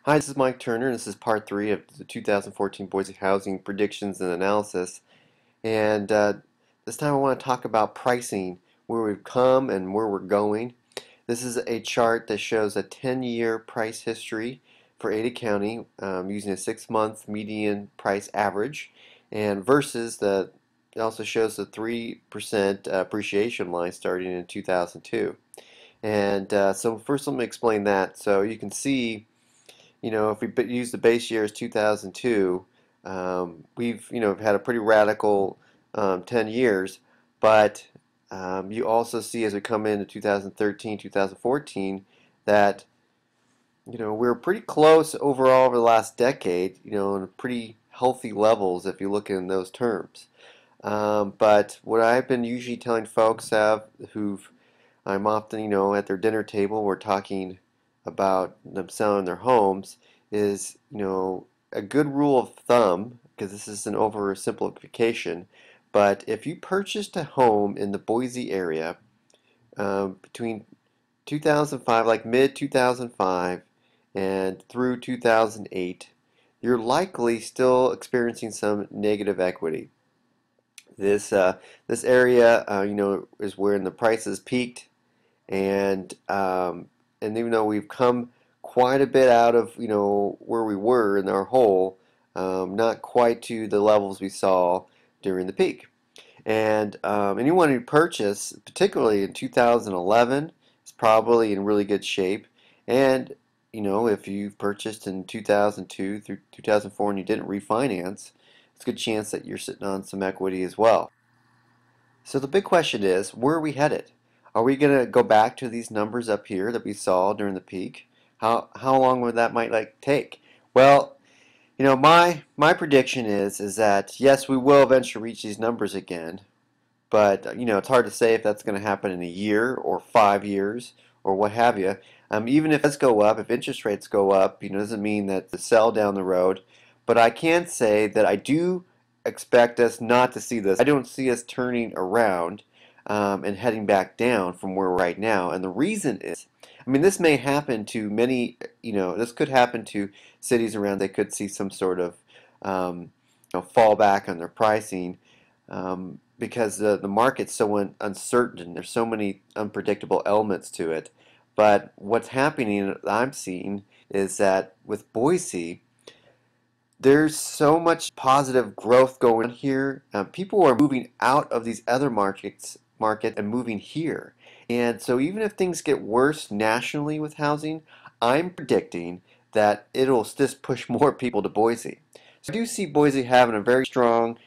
Hi, this is Mike Turner, and this is part three of the 2014 Boise Housing Predictions and Analysis. And this time I want to talk about pricing, where we've come and where we're going. This is a chart that shows a 10-year price history for Ada County using a 6-month median price average, and versus it also shows the 3% appreciation line starting in 2002. And so first let me explain that. So you can see if we use the base year as 2002, we've had a pretty radical 10 years, but you also see as we come into 2013, 2014 that we're pretty close overall over the last decade, in pretty healthy levels if you look in those terms. But what I've been usually telling folks I'm often, at their dinner table, we're talking about them selling their homes, is, a good rule of thumb, because this is an oversimplification, but if you purchased a home in the Boise area between 2005, like mid 2005, and through 2008, you're likely still experiencing some negative equity. This area, is where the prices peaked, and even though we've come quite a bit out of where we were in our hole, not quite to the levels we saw during the peak. And anyone who purchased, particularly in 2011, is probably in really good shape. And if you've purchased in 2002 through 2004 and you didn't refinance, it's a good chance that you're sitting on some equity as well. So the big question is, where are we headed? Are we going to go back to these numbers up here that we saw during the peak? How long would that might take? Well, my prediction is that yes, we will eventually reach these numbers again, but it's hard to say if that's going to happen in a year or 5 years or what have you. Even if it does go up, if interest rates go up, doesn't mean that the sell down the road. But I can say that I do expect us not to see this. I don't see us turning around and heading back down from where we're right now. And the reason is, this may happen to many, this could happen to cities around. They could see some sort of fallback on their pricing because the market's so uncertain and there's so many unpredictable elements to it. But what's happening, that I'm seeing, is that with Boise, there's so much positive growth going on here. People are moving out of these other market and moving here. And so even if things get worse nationally with housing, I'm predicting that it'll just push more people to Boise. So I do see Boise having a very strong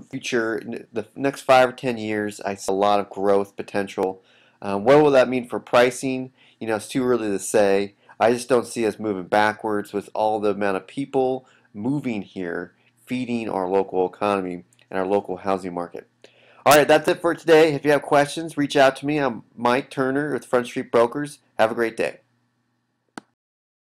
future. In the next 5 or 10 years, I see a lot of growth potential. What will that mean for pricing? It's too early to say. I just don't see us moving backwards with all the amount of people moving here, feeding our local economy and our local housing market. All right, that's it for today. If you have questions, reach out to me. I'm Mike Turner with Front Street Brokers. Have a great day.